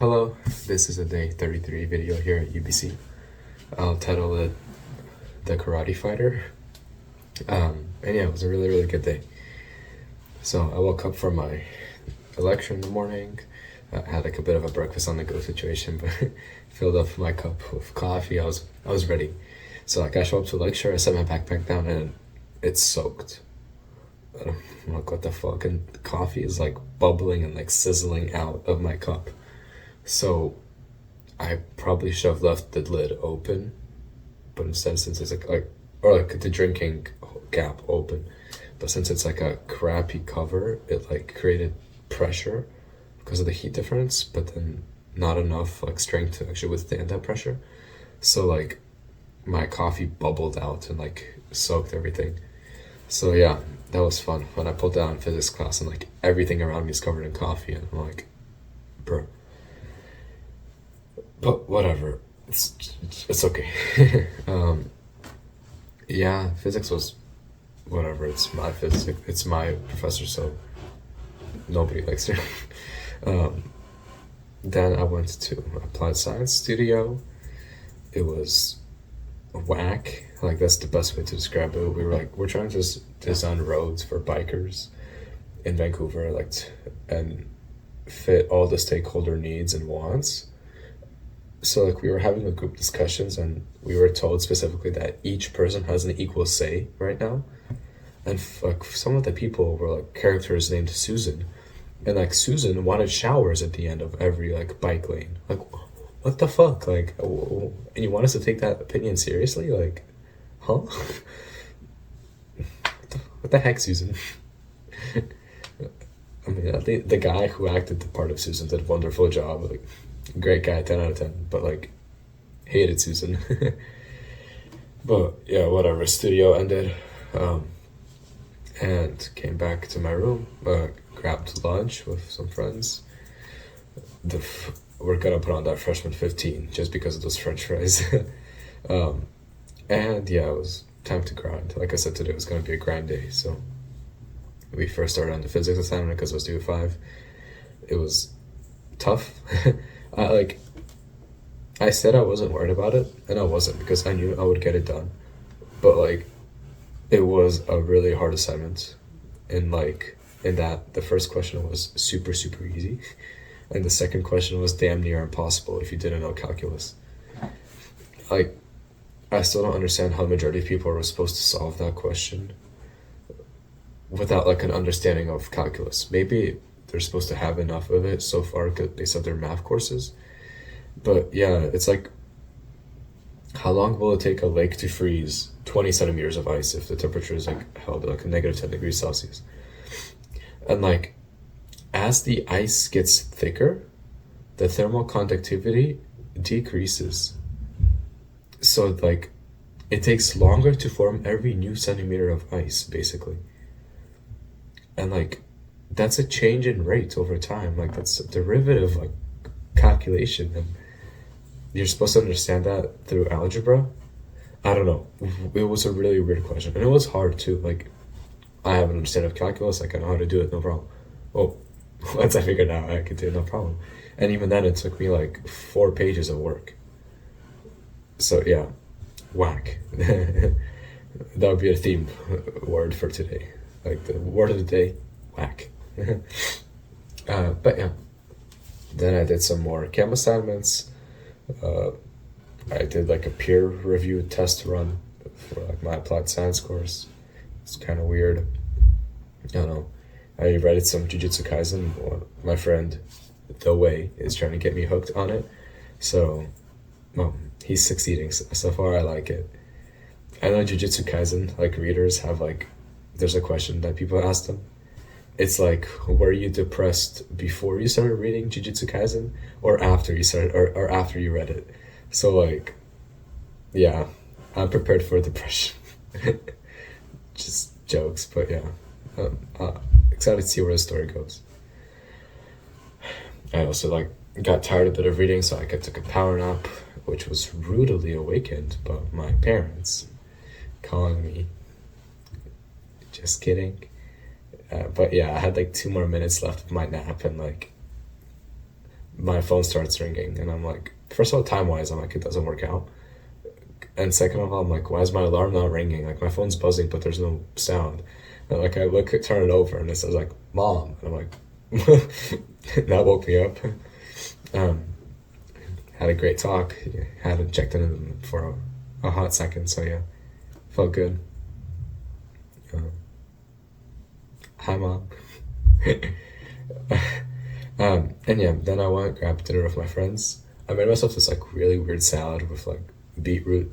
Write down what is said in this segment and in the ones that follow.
Hello, this is a day 33 video here at UBC. I'll title it The Karate Fighter. And yeah, it was a really good day. So I woke up from my lecture in the morning. I had like a bit of a breakfast on the go situation, but filled up my cup with coffee. I was ready. So like I show up to lecture, I set my backpack down and it's soaked. I'm like, what the fuck? And the coffee is like bubbling and like sizzling out of my cup. So I probably should have left the lid open, but instead, since it's or like the drinking cap open, but since it's like a crappy cover, it like created pressure because of the heat difference, but then not enough like strength to actually withstand that pressure. So like my coffee bubbled out and like soaked everything. So yeah, that was fun when I pulled down physics class and like everything around me is covered in coffee, and I'm like, bro. But whatever, it's okay. um, yeah, physics was whatever. It's my physics. It's my professor, so nobody likes her. um, then I went to applied science studio. It was whack. Like that's the best way to describe it. We're trying to just design roads for bikers in Vancouver, and fit all the stakeholder needs and wants. So like we were having a group discussions and we were told specifically that each person has an equal say right now, and like some of the people were like characters named Susan, and like Susan wanted showers at the end of every like bike lane. Like what the fuck, like and you want us to take that opinion seriously? Like huh? What the heck, Susan? I mean, the guy who acted the part of Susan did a wonderful job. Like, great guy, 10 out of 10. But, like, hated Susan. But, yeah, whatever. Studio ended. Um, and came back to my room. Grabbed lunch with some friends. We're gonna put on that freshman 15 just because of those french fries. um, and, yeah, it was time to grind. Like I said, today was gonna be a grind day. So, we first started on the physics assignment because it was due at 5. It was tough. I like I said I wasn't worried about it, and I wasn't because I knew I would get it done. But like it was a really hard assignment, and like in that the first question was super easy, and the second question was damn near impossible if you didn't know calculus. Like I still don't understand how the majority of people are supposed to solve that question without like an understanding of calculus. Maybe they're supposed to have enough of it so far based on their math courses. But yeah, it's like, how long will it take a lake to freeze 20 centimeters of ice if the temperature is like held at like a negative 10 degrees Celsius? And like, as the ice gets thicker, the thermal conductivity decreases. So like, it takes longer to form every new centimeter of ice, basically. And like, that's a change in rate over time. Like, that's a derivative, like, calculation. And you're supposed to understand that through algebra. I don't know. It was a really weird question, and it was hard too. Like I have an understanding of calculus. Like I know how to do it, no problem. Well, once I figured out I could do it, no problem. And even then, it took me like 4 pages of work. So yeah, whack. That would be a theme word for today. Like the word of the day, whack. But yeah, then I did some more chem assignments. Uh, I did like a peer review test run for like my applied science course. It's kind of weird. I don't know. I read some Jujutsu Kaisen. My friend, The Way, is trying to get me hooked on it. So, well, he's succeeding. So far, I like it. I know Jujutsu Kaisen, like readers have like, there's a question that people ask them. It's like, were you depressed before you started reading Jujutsu Kaisen, or after you started, or after you read it? So like, yeah, I'm prepared for depression. Just jokes, but yeah, excited to see where the story goes. I also like got tired a bit of reading, so I took a power nap, which was rudely awakened by my parents calling me. Just kidding. But yeah, I had like 2 more minutes left of my nap, and like my phone starts ringing, and I'm like, first of all, time wise, I'm like, it doesn't work out. And second of all, I'm like, why is my alarm not ringing? Like my phone's buzzing, but there's no sound. And like I look, turn it over, and it says like "mom," and I'm like, that woke me up. Um, had a great talk. Hadn't checked in with him for a hot second, so yeah, felt good. Um, Hi, mom. And yeah, then I went grab dinner with my friends. I made myself this like really weird salad with like beetroot,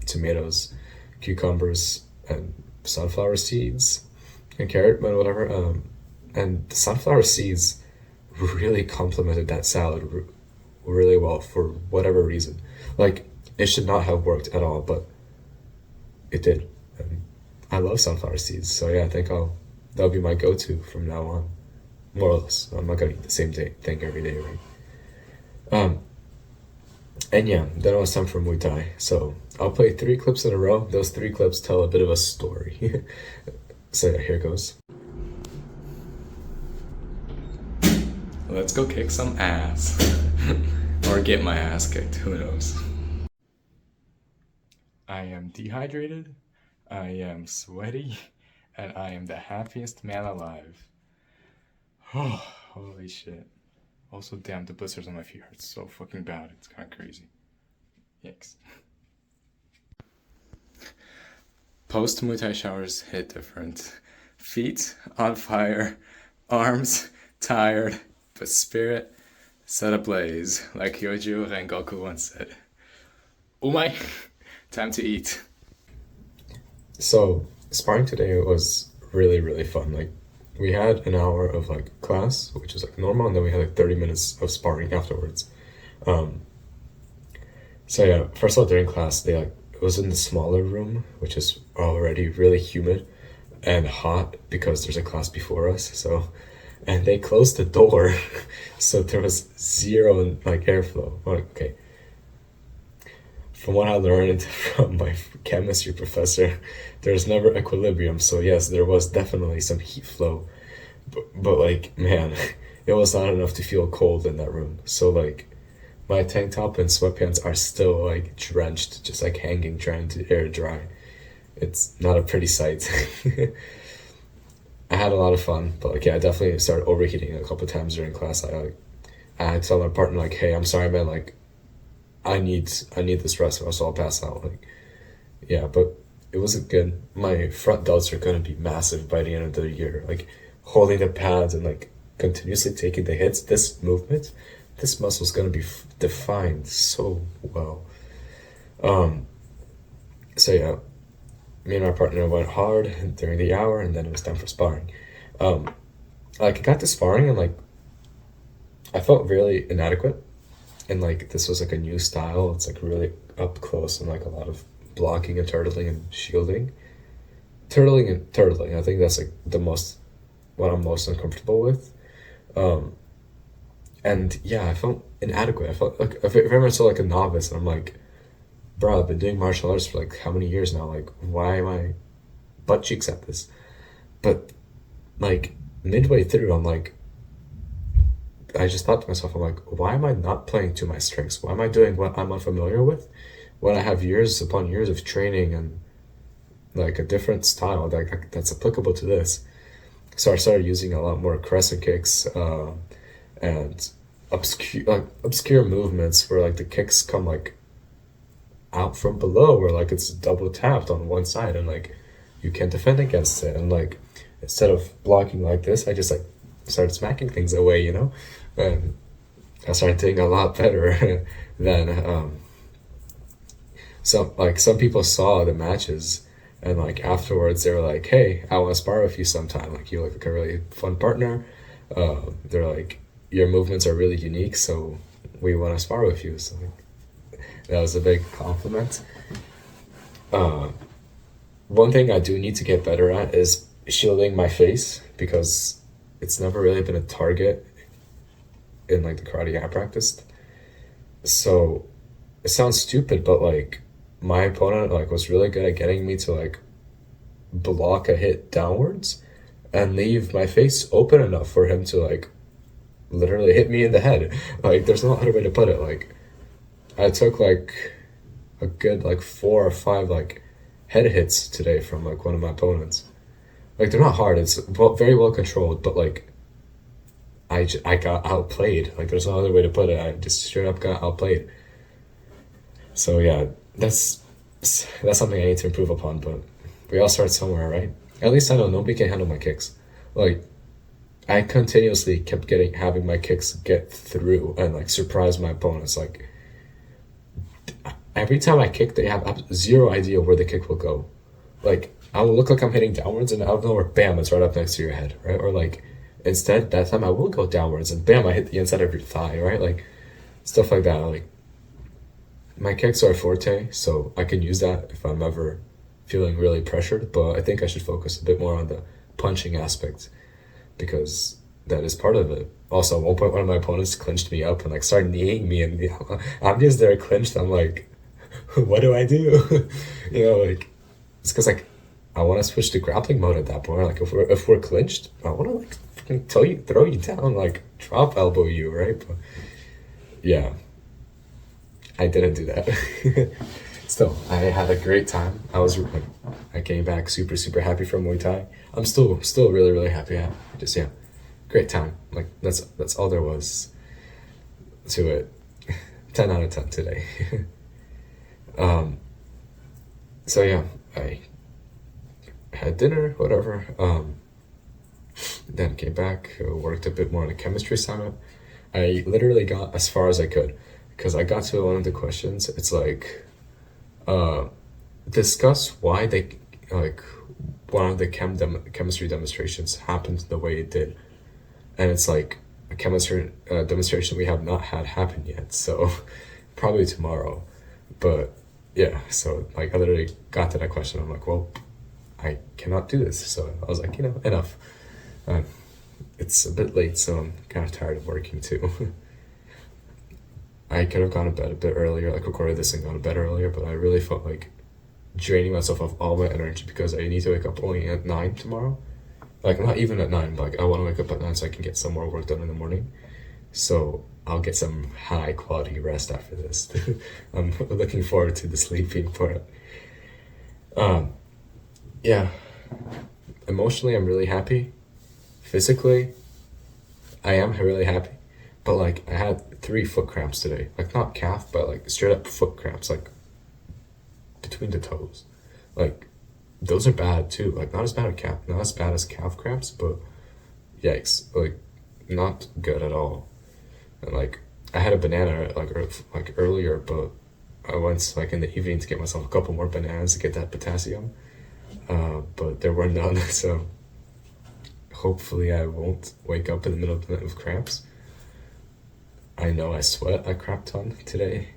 tomatoes, cucumbers, and sunflower seeds, and carrot, but whatever. And the sunflower seeds really complemented that salad really well for whatever reason. Like it should not have worked at all, but it did. And I love sunflower seeds, so yeah, I think that'll be my go-to from now on, more or less. I'm not gonna eat the same thing every day, right? Um, and yeah, then it was time for Muay Thai. So I'll play 3 clips in a row. Those 3 clips tell a bit of a story. So yeah, here goes. Let's go kick some ass. Or get my ass kicked, who knows. I am dehydrated, I am sweaty, and I am the happiest man alive. Oh, holy shit. Also, damn, the blisters on my feet hurt so fucking bad. It's kind of crazy. Yikes. Post Muay Thai showers hit different. Feet on fire, arms tired, but spirit set ablaze, like Kyoju Rengoku once said. Umai, time to eat. So, sparring today was really, really fun. Like, we had an hour of like class, which is like normal, and then we had like 30 minutes of sparring afterwards. Um, so yeah, first of all, during class, it was in the smaller room, which is already really humid and hot because there's a class before us. So, and they closed the door, so there was zero like airflow. I'm like, okay, from what I learned from my chemistry professor, there's never equilibrium. So yes, there was definitely some heat flow, but like man, it was not enough to feel cold in that room. So like my tank top and sweatpants are still like drenched, just like hanging, trying to air dry. It's not a pretty sight. I had a lot of fun, but like yeah, I definitely started overheating a couple times during class. I had to tell my partner like, hey, I'm sorry, man. Like I need this rest, or else I'll pass out. Like yeah, but it wasn't good. My front delts are gonna be massive by the end of the year. Like holding the pads and like continuously taking the hits. This movement, this muscle's gonna be defined so well. Um, so yeah, me and my partner went hard during the hour, and then it was time for sparring. Um, like I got to sparring, and like I felt really inadequate, and like this was like a new style. It's like really up close and like a lot of blocking and turtling and shielding. Turtling. I think that's like the most what I'm most uncomfortable with. Um, and yeah, I felt inadequate. I felt like very much so like a novice, and I'm like, bro, I've been doing martial arts for like how many years now? Like, why am I butt cheeks at this? But like midway through, I'm like, I just thought to myself, I'm like, why am I not playing to my strengths? Why am I doing what I'm unfamiliar with when I have years upon years of training and like a different style that's applicable to this? So I started using a lot more crescent kicks, and obscure movements where like the kicks come like out from below, where like it's double tapped on one side, and like you can't defend against it. And like instead of blocking like this, I just like started smacking things away, and I started doing a lot better than some people saw the matches, and like afterwards they were like, hey, I want to spar with you sometime. Like you look like a really fun partner. They're like, your movements are really unique, so we want to spar with you. So like, that was a big compliment. Uh, One thing I do need to get better at is shielding my face, because it's never really been a target in like the karate I practiced. So it sounds stupid, but like my opponent like was really good at getting me to like block a hit downwards and leave my face open enough for him to like literally hit me in the head. Like, there's no other way to put it. Like, I took like a good like 4 or 5 like head hits today from like one of my opponents. Like, they're not hard. It's very well controlled, but like I got outplayed. Like, there's no other way to put it. I just straight up got outplayed. So yeah, that's something I need to improve upon. But we all start somewhere, right? At least I know nobody can handle my kicks. Like, I continuously kept having my kicks get through and like surprise my opponents. Like, every time I kick, they have zero idea where the kick will go. Like, I'll look like I'm hitting downwards, and out of nowhere, bam, it's right up next to your head, right? Or like, instead, that time I will go downwards, and bam, I hit the inside of your thigh, right? Like, stuff like that. Like, my kicks are a forte, so I can use that if I'm ever feeling really pressured. But I think I should focus a bit more on the punching aspect, because that is part of it. Also, at one point, one of my opponents clinched me up and like started kneeing me, and I'm just there clinched. I'm like, what do I do? Like, it's because like I want to switch to grappling mode at that point. Like, if we're clinched, I want to like fucking throw you down, like drop elbow you, right? But yeah, I didn't do that. Still, I had a great time. I came back super happy from Muay Thai. I'm still really happy. Yeah, just yeah, great time. Like, that's all there was to it. 10 out of 10 today. So yeah, I had dinner, whatever. Then came back, worked a bit more on the chemistry assignment. I literally got as far as I could, because I got to one of the questions. It's like, discuss why they like one of the chemistry demonstrations happened the way it did, and it's like a chemistry demonstration we have not had happen yet. So probably tomorrow, but yeah. So like I literally got to that question. I'm like, well, I cannot do this. So I was like, enough. It's a bit late, so I'm kind of tired of working too. I could have gone to bed a bit earlier, like recorded this and gone to bed earlier, but I really felt like draining myself of all my energy because I need to wake up only at 9 tomorrow. Like, not even at 9, but like I want to wake up at 9 so I can get some more work done in the morning. So I'll get some high quality rest after this. I'm looking forward to the sleeping part. Yeah. Emotionally, I'm really happy. Physically, I am really happy. But like, I had 3 foot cramps today. Like, not calf, but like straight up foot cramps, like between the toes. Like, those are bad too. Like, not as bad as calf cramps, but yikes. Like, not good at all. And like, I had a banana like earlier, but I went like in the evening to get myself a couple more bananas to get that potassium. But there were none, so hopefully I won't wake up in the middle of the night with cramps. I know I sweat a crap ton today,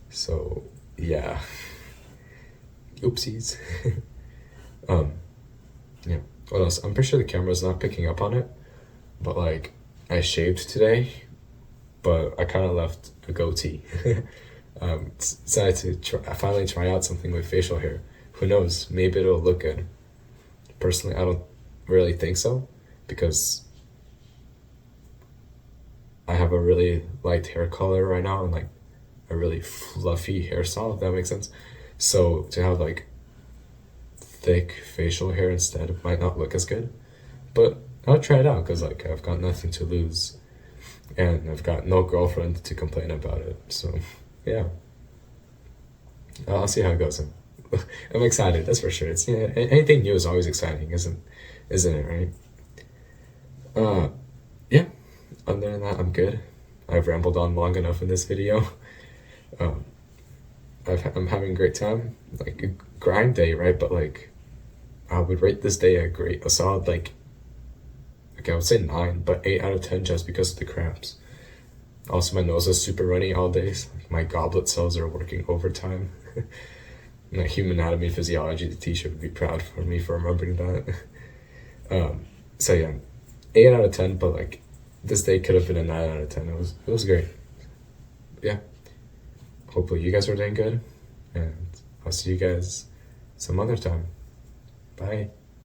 so yeah. Oopsies. Yeah. What else? I'm pretty sure the camera's not picking up on it, but like, I shaved today, but I kind of left a goatee. Decided to finally try out something with facial hair. Who knows? Maybe it'll look good. Personally, I don't really think so, because I have a really light hair color right now and like a really fluffy hairstyle, if that makes sense. So to have like thick facial hair instead might not look as good, but I'll try it out because like I've got nothing to lose and I've got no girlfriend to complain about it. So yeah, I'll see how it goes. I'm excited, that's for sure. It's anything new is always exciting, isn't it, right? Yeah. Other than that, I'm good. I've rambled on long enough in this video. Um, I'm having a great time. Like, a grind day, right? But like, I would rate this day a solid like I would say 9, but 8 out of 10 just because of the cramps. Also, my nose is super runny all day. So my goblet cells are working overtime. My human anatomy and physiology teacher would be proud for me for remembering that. So yeah, 8 out of 10, but like, this day could have been a 9 out of 10. It was great. Yeah. Hopefully you guys are doing good, and I'll see you guys some other time. Bye.